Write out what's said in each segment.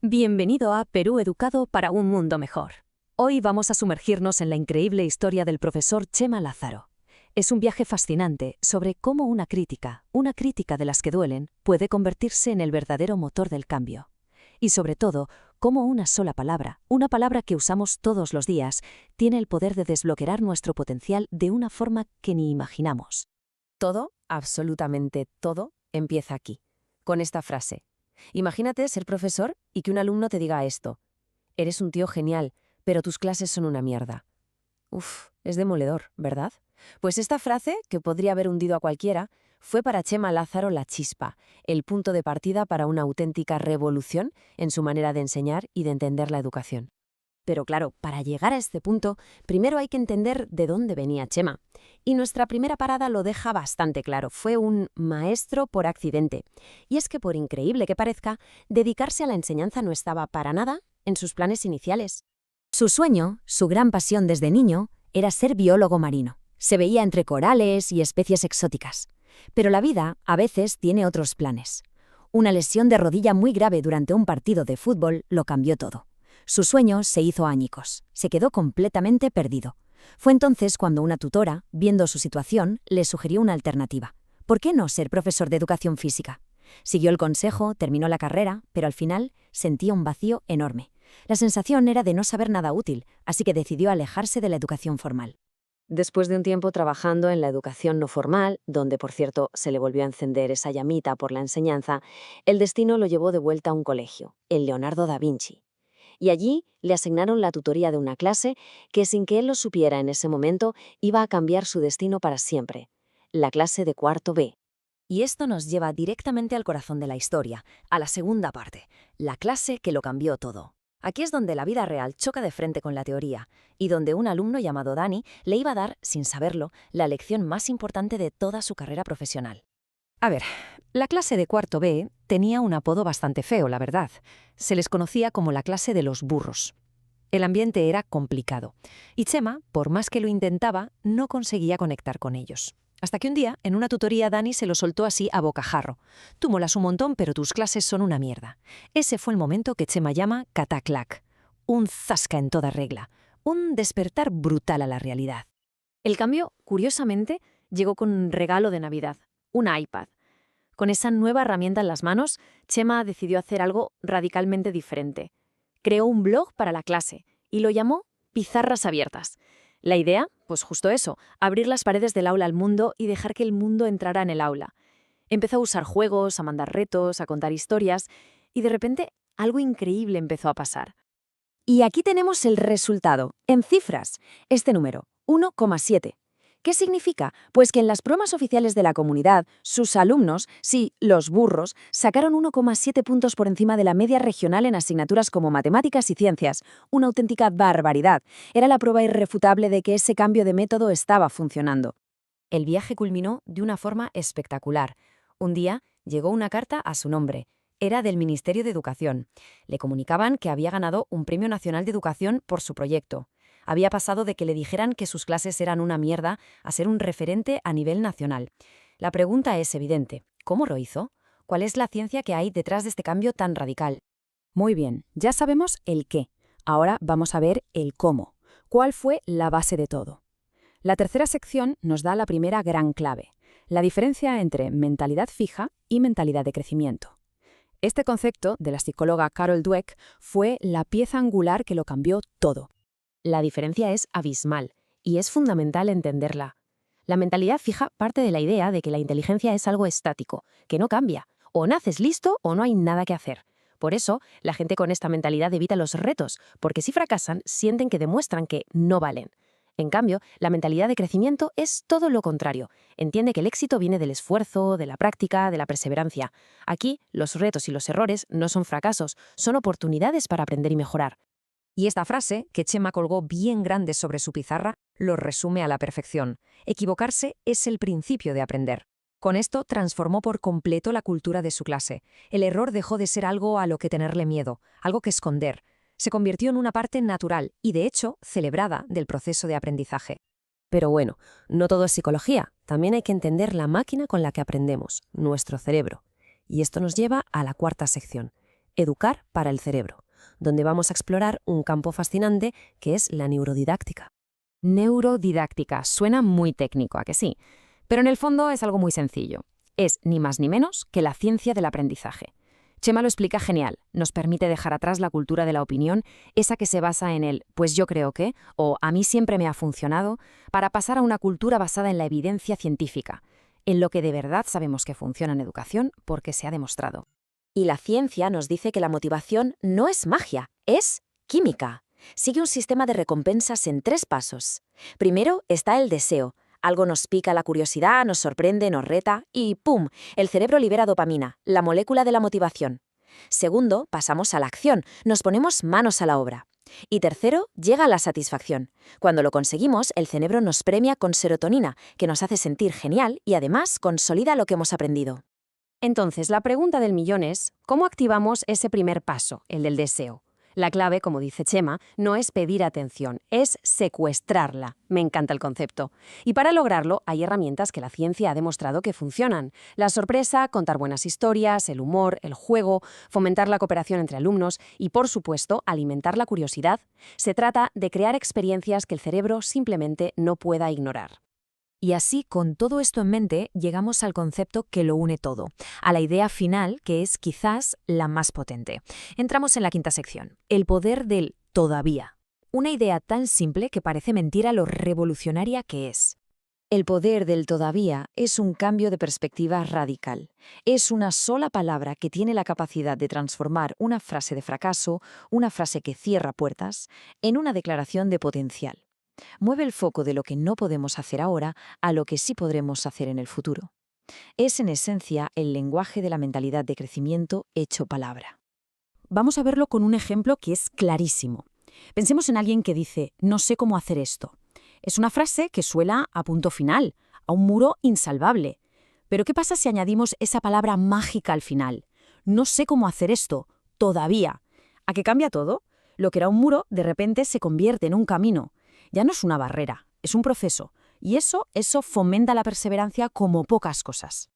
Bienvenido a Perú Educado para un Mundo Mejor. Hoy vamos a sumergirnos en la increíble historia del profesor Chema Lázaro. Es un viaje fascinante sobre cómo una crítica de las que duelen, puede convertirse en el verdadero motor del cambio. Y sobre todo, cómo una sola palabra, una palabra que usamos todos los días, tiene el poder de desbloquear nuestro potencial de una forma que ni imaginamos. Todo, absolutamente todo, empieza aquí, con esta frase. Imagínate ser profesor y que un alumno te diga esto. Eres un tío genial, pero tus clases son una mierda. Uf, es demoledor, ¿verdad? Pues esta frase, que podría haber hundido a cualquiera, fue para Chema Lázaro la chispa, el punto de partida para una auténtica revolución en su manera de enseñar y de entender la educación. Pero claro, para llegar a este punto, primero hay que entender de dónde venía Chema. Y nuestra primera parada lo deja bastante claro. Fue un maestro por accidente. Y es que, por increíble que parezca, dedicarse a la enseñanza no estaba para nada en sus planes iniciales. Su sueño, su gran pasión desde niño, era ser biólogo marino. Se veía entre corales y especies exóticas. Pero la vida, a veces, tiene otros planes. Una lesión de rodilla muy grave durante un partido de fútbol lo cambió todo. Su sueño se hizo añicos. Se quedó completamente perdido. Fue entonces cuando una tutora, viendo su situación, le sugirió una alternativa. ¿Por qué no ser profesor de educación física? Siguió el consejo, terminó la carrera, pero al final sentía un vacío enorme. La sensación era de no saber nada útil, así que decidió alejarse de la educación formal. Después de un tiempo trabajando en la educación no formal, donde por cierto se le volvió a encender esa llamita por la enseñanza, el destino lo llevó de vuelta a un colegio, el Leonardo da Vinci. Y allí le asignaron la tutoría de una clase que, sin que él lo supiera en ese momento, iba a cambiar su destino para siempre, la clase de cuarto B. Y esto nos lleva directamente al corazón de la historia, a la segunda parte, la clase que lo cambió todo. Aquí es donde la vida real choca de frente con la teoría, y donde un alumno llamado Dani le iba a dar, sin saberlo, la lección más importante de toda su carrera profesional. A ver, la clase de cuarto B tenía un apodo bastante feo, la verdad. Se les conocía como la clase de los burros. El ambiente era complicado, y Chema, por más que lo intentaba, no conseguía conectar con ellos. Hasta que un día, en una tutoría, Dani se lo soltó así a bocajarro. Tú molas un montón, pero tus clases son una mierda. Ese fue el momento que Chema llama cataclac. Un zasca en toda regla. Un despertar brutal a la realidad. El cambio, curiosamente, llegó con un regalo de Navidad. Un iPad. Con esa nueva herramienta en las manos, Chema decidió hacer algo radicalmente diferente. Creó un blog para la clase y lo llamó Pizarras Abiertas. La idea, pues justo eso, abrir las paredes del aula al mundo y dejar que el mundo entrara en el aula. Empezó a usar juegos, a mandar retos, a contar historias, y de repente algo increíble empezó a pasar. Y aquí tenemos el resultado, en cifras, este número, 1,7. ¿Qué significa? Pues que en las pruebas oficiales de la comunidad, sus alumnos, sí, los burros, sacaron 1,7 puntos por encima de la media regional en asignaturas como matemáticas y ciencias. Una auténtica barbaridad. Era la prueba irrefutable de que ese cambio de método estaba funcionando. El viaje culminó de una forma espectacular. Un día llegó una carta a su nombre. Era del Ministerio de Educación. Le comunicaban que había ganado un Premio Nacional de Educación por su proyecto. Había pasado de que le dijeran que sus clases eran una mierda a ser un referente a nivel nacional. La pregunta es evidente. ¿Cómo lo hizo? ¿Cuál es la ciencia que hay detrás de este cambio tan radical? Muy bien, ya sabemos el qué. Ahora vamos a ver el cómo. ¿Cuál fue la base de todo? La tercera sección nos da la primera gran clave, la diferencia entre mentalidad fija y mentalidad de crecimiento. Este concepto, de la psicóloga Carol Dweck, fue la pieza angular que lo cambió todo. La diferencia es abismal, y es fundamental entenderla. La mentalidad fija parte de la idea de que la inteligencia es algo estático, que no cambia. O naces listo o no hay nada que hacer. Por eso, la gente con esta mentalidad evita los retos, porque si fracasan, sienten que demuestran que no valen. En cambio, la mentalidad de crecimiento es todo lo contrario. Entiende que el éxito viene del esfuerzo, de la práctica, de la perseverancia. Aquí, los retos y los errores no son fracasos, son oportunidades para aprender y mejorar. Y esta frase, que Chema colgó bien grande sobre su pizarra, lo resume a la perfección. Equivocarse es el principio de aprender. Con esto transformó por completo la cultura de su clase. El error dejó de ser algo a lo que tenerle miedo, algo que esconder. Se convirtió en una parte natural y, de hecho, celebrada del proceso de aprendizaje. Pero bueno, no todo es psicología. También hay que entender la máquina con la que aprendemos, nuestro cerebro. Y esto nos lleva a la cuarta sección, Educar para el cerebro, donde vamos a explorar un campo fascinante que es la neurodidáctica. Neurodidáctica. Suena muy técnico, ¿a que sí? Pero en el fondo es algo muy sencillo. Es ni más ni menos que la ciencia del aprendizaje. Chema lo explica genial. Nos permite dejar atrás la cultura de la opinión, esa que se basa en el «pues yo creo que» o «a mí siempre me ha funcionado», para pasar a una cultura basada en la evidencia científica, en lo que de verdad sabemos que funciona en educación porque se ha demostrado. Y la ciencia nos dice que la motivación no es magia, es química. Sigue un sistema de recompensas en 3 pasos. Primero está el deseo. Algo nos pica la curiosidad, nos sorprende, nos reta y ¡pum! El cerebro libera dopamina, la molécula de la motivación. Segundo, pasamos a la acción, nos ponemos manos a la obra. Y tercero, llega la satisfacción. Cuando lo conseguimos, el cerebro nos premia con serotonina, que nos hace sentir genial y además consolida lo que hemos aprendido. Entonces, la pregunta del millón es, ¿cómo activamos ese primer paso, el del deseo? La clave, como dice Chema, no es pedir atención, es secuestrarla. Me encanta el concepto. Y para lograrlo hay herramientas que la ciencia ha demostrado que funcionan. La sorpresa, contar buenas historias, el humor, el juego, fomentar la cooperación entre alumnos y, por supuesto, alimentar la curiosidad. Se trata de crear experiencias que el cerebro simplemente no pueda ignorar. Y así, con todo esto en mente, llegamos al concepto que lo une todo, a la idea final, que es quizás la más potente. Entramos en la quinta sección, el poder del todavía. Una idea tan simple que parece mentira lo revolucionaria que es. El poder del todavía es un cambio de perspectiva radical. Es una sola palabra que tiene la capacidad de transformar una frase de fracaso, una frase que cierra puertas, en una declaración de potencial. Mueve el foco de lo que no podemos hacer ahora a lo que sí podremos hacer en el futuro. Es en esencia el lenguaje de la mentalidad de crecimiento hecho palabra. Vamos a verlo con un ejemplo que es clarísimo. Pensemos en alguien que dice, no sé cómo hacer esto. Es una frase que suena a punto final, a un muro insalvable. Pero ¿qué pasa si añadimos esa palabra mágica al final? No sé cómo hacer esto, todavía. ¿A qué cambia todo? Lo que era un muro de repente se convierte en un camino. Ya no es una barrera, es un proceso. Y eso fomenta la perseverancia como pocas cosas.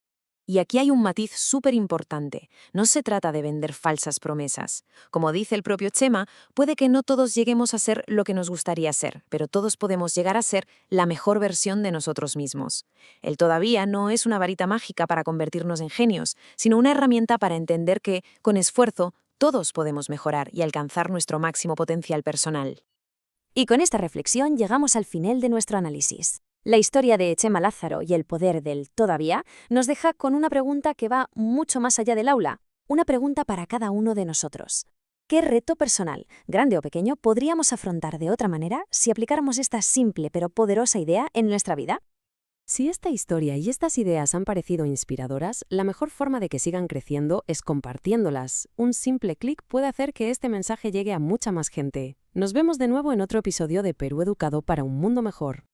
Y aquí hay un matiz súper importante. No se trata de vender falsas promesas. Como dice el propio Chema, puede que no todos lleguemos a ser lo que nos gustaría ser, pero todos podemos llegar a ser la mejor versión de nosotros mismos. El todavía no es una varita mágica para convertirnos en genios, sino una herramienta para entender que, con esfuerzo, todos podemos mejorar y alcanzar nuestro máximo potencial personal. Y con esta reflexión llegamos al final de nuestro análisis. La historia de Chema Lázaro y el poder del todavía nos deja con una pregunta que va mucho más allá del aula, una pregunta para cada uno de nosotros. ¿Qué reto personal, grande o pequeño, podríamos afrontar de otra manera si aplicáramos esta simple pero poderosa idea en nuestra vida? Si esta historia y estas ideas han parecido inspiradoras, la mejor forma de que sigan creciendo es compartiéndolas. Un simple clic puede hacer que este mensaje llegue a mucha más gente. Nos vemos de nuevo en otro episodio de Perú Educado para un mundo mejor.